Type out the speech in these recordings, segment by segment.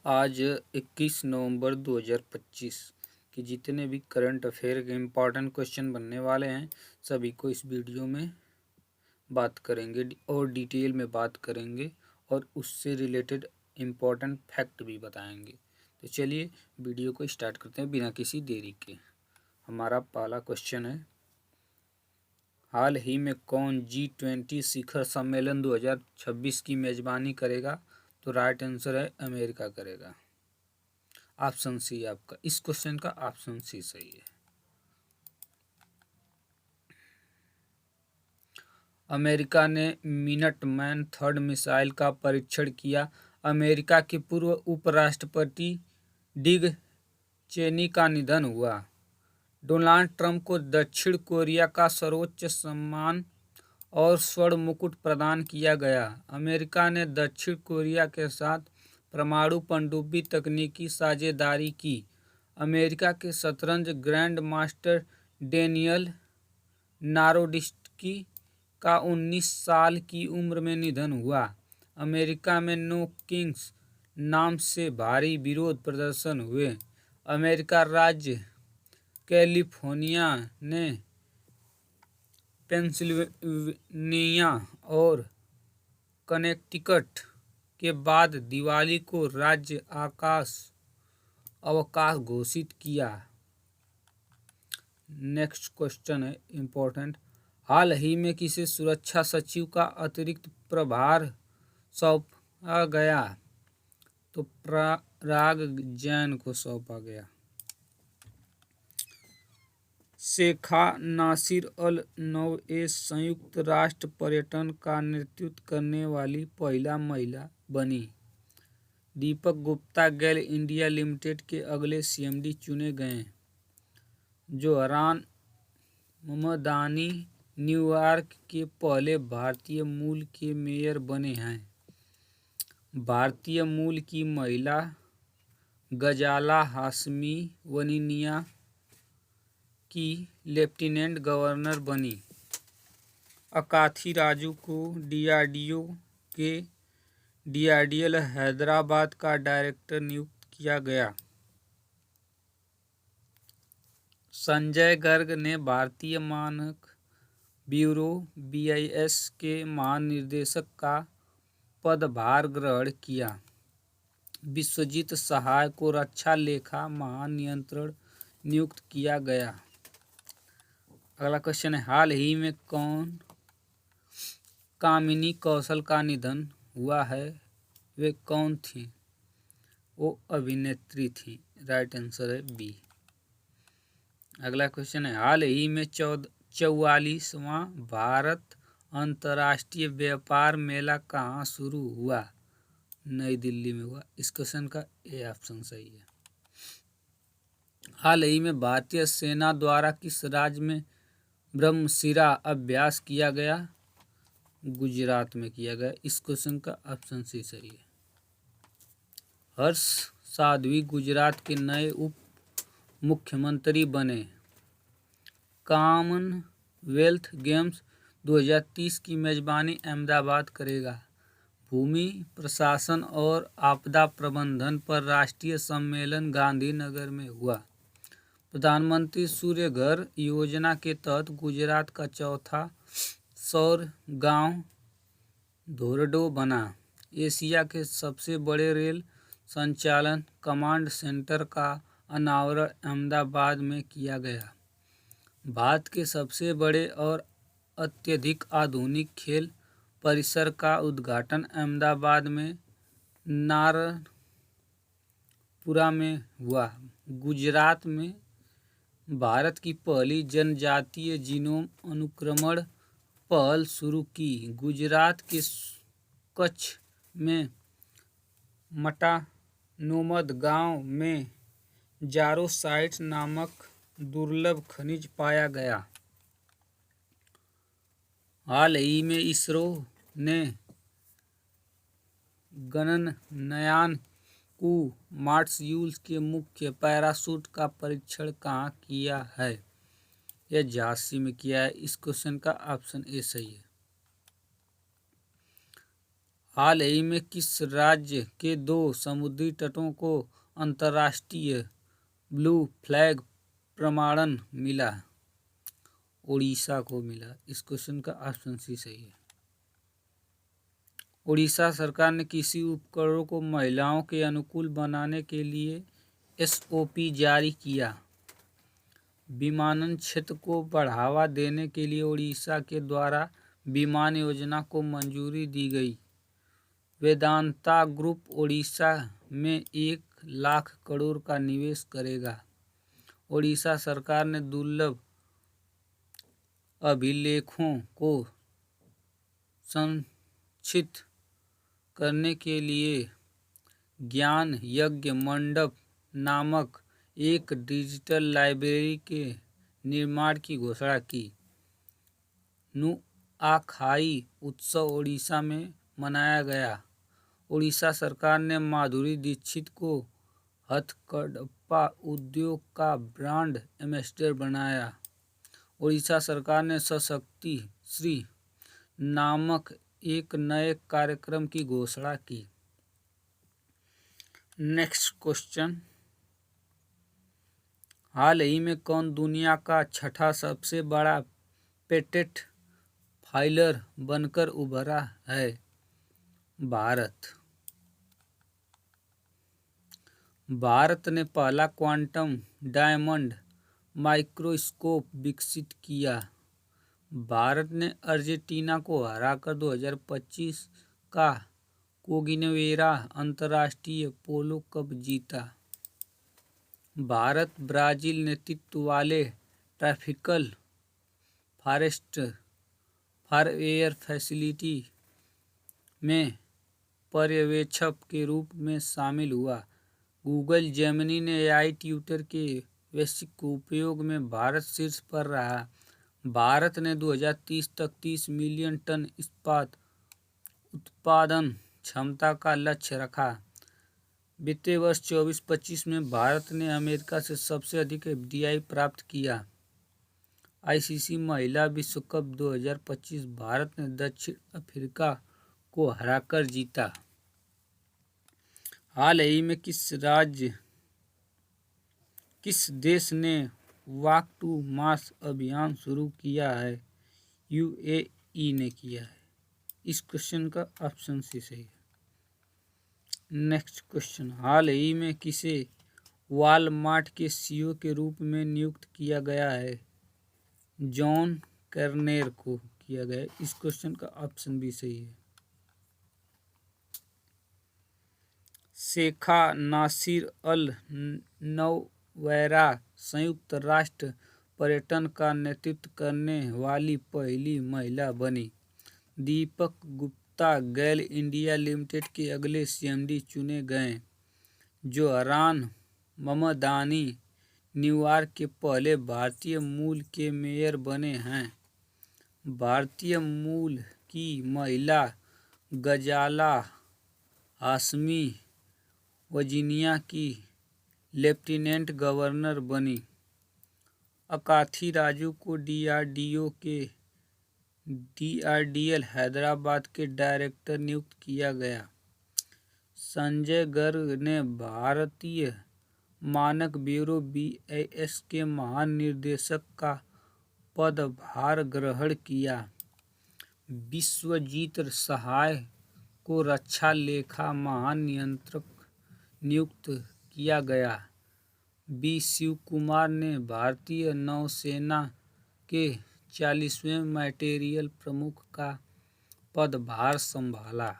आज 21 नवंबर 2025 के जितने भी करंट अफेयर के इम्पॉर्टेंट क्वेश्चन बनने वाले हैं सभी को इस वीडियो में बात करेंगे और डिटेल में बात करेंगे और उससे रिलेटेड इम्पॉर्टेंट फैक्ट भी बताएंगे। तो चलिए वीडियो को स्टार्ट करते हैं बिना किसी देरी के। हमारा पहला क्वेश्चन है, हाल ही में कौन G20 शिखर सम्मेलन 2026 की मेजबानी करेगा? तो राइट आंसर है अमेरिका करेगा। ऑप्शन सी आपका, इस क्वेश्चन का ऑप्शन सी सही है। अमेरिका ने मिनटमैन थर्ड मिसाइल का परीक्षण किया। अमेरिका के पूर्व उपराष्ट्रपति डिक चेनी का निधन हुआ। डोनाल्ड ट्रंप को दक्षिण कोरिया का सर्वोच्च सम्मान और स्वर्ण मुकुट प्रदान किया गया। अमेरिका ने दक्षिण कोरिया के साथ परमाणु पनडुब्बी तकनीकी साझेदारी की। अमेरिका के शतरंज ग्रैंड मास्टर डेनियल नारोडिस्की का 19 साल की उम्र में निधन हुआ। अमेरिका में नो किंग्स नाम से भारी विरोध प्रदर्शन हुए। अमेरिका राज्य कैलिफोर्निया ने पेंसिल्वेनिया और कनेक्टिकट के बाद दिवाली को राज्य अवकाश घोषित किया। नेक्स्ट क्वेश्चन है इम्पोर्टेंट, हाल ही में किसे सुरक्षा सचिव का अतिरिक्त प्रभार सौंपा गया? तो पराग जैन को सौंपा गया। शेखा नासिर अल नौएश संयुक्त राष्ट्र पर्यटन का नेतृत्व करने वाली पहला महिला बनी। दीपक गुप्ता गेल इंडिया लिमिटेड के अगले CMD चुने गए। जोहरान ममदानी न्यूयॉर्क के पहले भारतीय मूल के मेयर बने हैं। भारतीय मूल की महिला गजाला हाशमी वनीनिया की लेफ्टिनेंट गवर्नर बनी। अकाथी राजू को DRDO के DRDL हैदराबाद का डायरेक्टर नियुक्त किया गया। संजय गर्ग ने भारतीय मानक ब्यूरो BIS के महानिदेशक का पदभार ग्रहण किया। विश्वजीत सहाय को रक्षा लेखा महानियंत्रक नियुक्त किया गया। अगला क्वेश्चन है, हाल ही में कौन कामिनी कौशल का निधन हुआ है? वे कौन थी? वो अभिनेत्री थी। राइट आंसर है बी। अगला क्वेश्चन है, हाल ही में 44वां भारत अंतर्राष्ट्रीय व्यापार मेला कहाँ शुरू हुआ? नई दिल्ली में हुआ। इस क्वेश्चन का ए ऑप्शन सही है। हाल ही में भारतीय सेना द्वारा किस राज्य में ब्रह्मशिरा अभ्यास किया गया? गुजरात में किया गया। इस क्वेश्चन का ऑप्शन सी सही है। हर्ष साध्वी गुजरात के नए उप मुख्यमंत्री बने। कॉमनवेल्थ गेम्स 2030 की मेजबानी अहमदाबाद करेगा। भूमि प्रशासन और आपदा प्रबंधन पर राष्ट्रीय सम्मेलन गांधीनगर में हुआ। प्रधानमंत्री सूर्य घर योजना के तहत गुजरात का चौथा सौर गांव धोरडो बना। एशिया के सबसे बड़े रेल संचालन कमांड सेंटर का अनावरण अहमदाबाद में किया गया। भारत के सबसे बड़े और अत्यधिक आधुनिक खेल परिसर का उद्घाटन अहमदाबाद में नारनपुरा में हुआ। गुजरात में भारत की पहली जनजातीय जीनोम अनुक्रमण पहल शुरू की। गुजरात के कच्छ में मटानोमद गांव में जारोसाइट नामक दुर्लभ खनिज पाया गया। हाल ही में इसरो ने गगनयान को मॉड्यूल के मुख्य पैराशूट का परीक्षण कहाँ किया है? यह झांसी में किया है। इस क्वेश्चन का ऑप्शन ए सही है। हाल ही में किस राज्य के 2 समुद्री तटों को अंतर्राष्ट्रीय ब्लू फ्लैग प्रमाणन मिला? उड़ीसा को मिला। इस क्वेश्चन का ऑप्शन सी सही है। उड़ीसा सरकार ने कृषि उपकरणों को महिलाओं के अनुकूल बनाने के लिए एसओपी जारी किया। विमानन क्षेत्र को बढ़ावा देने के लिए उड़ीसा के द्वारा विमान योजना को मंजूरी दी गई। वेदांता ग्रुप उड़ीसा में 1 लाख करोड़ का निवेश करेगा। उड़ीसा सरकार ने दुर्लभ अभिलेखों को संरक्षित करने के लिए ज्ञान यज्ञ मंडप नामक एक डिजिटल लाइब्रेरी के निर्माण की घोषणा की। नुआखाई उत्सव उड़ीसा में मनाया गया। उड़ीसा सरकार ने माधुरी दीक्षित को हथकरघा उद्योग का ब्रांड एम्बेसडर बनाया। उड़ीसा सरकार ने सशक्ति श्री नामक एक नए कार्यक्रम की घोषणा की। नेक्स्ट क्वेश्चन, हाल ही में कौन दुनिया का छठा सबसे बड़ा पेटेंट फाइलर बनकर उभरा है? भारत। भारत ने पहला क्वांटम डायमंड माइक्रोस्कोप विकसित किया। भारत ने अर्जेंटीना को हराकर 2025 का कोगिनवेरा अंतर्राष्ट्रीय पोलो कप जीता। भारत ब्राजील नेतृत्व वाले ट्रॉपिकल फॉरेस्ट फायर फैसिलिटी में पर्यवेक्षक के रूप में शामिल हुआ। गूगल जेमिनी ने एआई ट्यूटर के वैश्विक उपयोग में भारत शीर्ष पर रहा। भारत ने 2030 तक 30 मिलियन टन इस्पात उत्पादन क्षमता का लक्ष्य रखा। वित्तीय वर्ष 24-25 में भारत ने अमेरिका से सबसे अधिक एफडीआई प्राप्त किया। आईसीसी महिला विश्व कप 2025 भारत ने दक्षिण अफ्रीका को हराकर जीता। हाल ही में किस देश ने वॉक टू मार्स अभियान शुरू किया है? यूएई ने किया है। इस क्वेश्चन का ऑप्शन सी सही है। नेक्स्ट क्वेश्चन, हाल ही में किसे वॉलमार्ट के सीईओ के रूप में नियुक्त किया गया है? जॉन कर्नेर को किया गया। इस क्वेश्चन का ऑप्शन भी सही है। शेखा नासिर अल नौवैरा संयुक्त राष्ट्र पर्यटन का नेतृत्व करने वाली पहली महिला बनी। दीपक गुप्ता गैल इंडिया लिमिटेड के अगले सीएमडी चुने गए। जोहरान ममदानी न्यूयॉर्क के पहले भारतीय मूल के मेयर बने हैं। भारतीय मूल की महिला गजाला हाशमी वर्जीनिया की लेफ्टिनेंट गवर्नर बनी। अकाथी राजू को डीआरडीएल हैदराबाद के डायरेक्टर नियुक्त किया गया। संजय गर्ग ने भारतीय मानक ब्यूरो बीआईएस के महानिदेशक का पदभार ग्रहण किया। विश्वजीत सहाय को रक्षा लेखा महानियंत्रक नियुक्त किया गया। बी शिव कुमार ने भारतीय नौसेना के 40वें मैटेरियल प्रमुख का पदभार संभाला।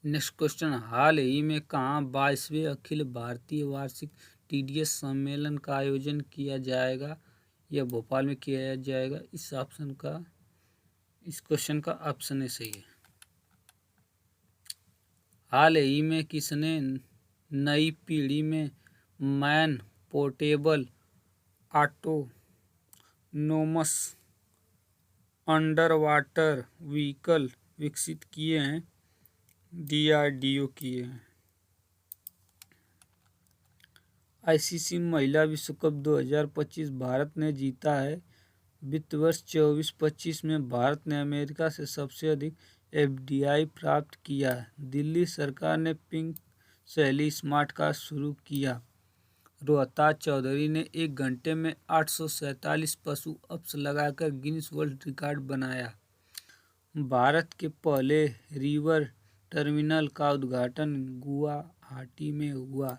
नेक्स्ट क्वेश्चन, हाल ही में कहाँ 22वें अखिल भारतीय वार्षिक टीडीएस सम्मेलन का आयोजन किया जाएगा? यह भोपाल में किया जाएगा। इस क्वेश्चन का ऑप्शन है सही है। हाल ही में किसने नई पीढ़ी में man portable autonomous under water vehicle विकसित किए हैं? डीआरडीओ किए हैं। आईसीसी महिला विश्व कप 2025 भारत ने जीता है। वित्त वर्ष 24-25 में भारत ने अमेरिका से सबसे अधिक एफडीआई प्राप्त किया। दिल्ली सरकार ने पिंक शैली स्मार्ट कार्ड शुरू किया। रोहताज चौधरी ने 1 घंटे में 847 पशु अप्स लगाकर गिनीज वर्ल्ड रिकॉर्ड बनाया। भारत के पहले रिवर टर्मिनल का उद्घाटन गुवाहाटी में हुआ।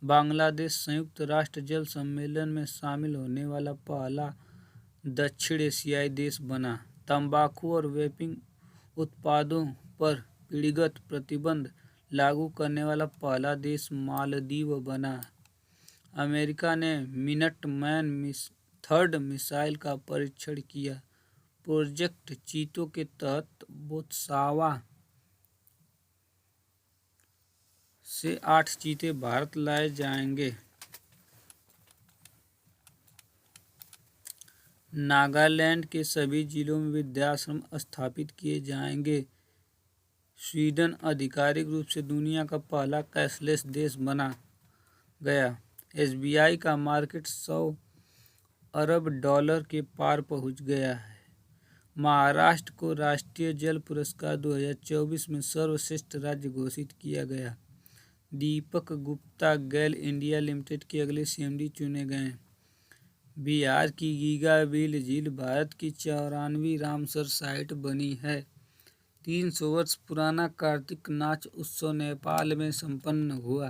बांग्लादेश संयुक्त राष्ट्र जल सम्मेलन में शामिल होने वाला पहला दक्षिण एशियाई देश बना। तंबाकू और वेपिंग उत्पादों पर पीढ़ीगत प्रतिबंध लागू करने वाला पहला देश मालदीव बना। अमेरिका ने मिनटमैन थर्ड मिसाइल का परीक्षण किया। प्रोजेक्ट चीतो के तहत बोत्सवाना से 8 चीते भारत लाए जाएंगे। नागालैंड के सभी जिलों में वृद्धाश्रम स्थापित किए जाएंगे। स्वीडन आधिकारिक रूप से दुनिया का पहला कैशलेस देश बना गया। एसबीआई का मार्केट 100 अरब डॉलर के पार पहुंच गया है। महाराष्ट्र को राष्ट्रीय जल पुरस्कार 2024 में सर्वश्रेष्ठ राज्य घोषित किया गया। दीपक गुप्ता गेल इंडिया लिमिटेड के अगले सीएमडी चुने गए। बिहार की गीगाबिल झील भारत की 94वीं रामसर साइट बनी है। 300 वर्ष पुराना कार्तिक नाच उत्सव नेपाल में संपन्न हुआ।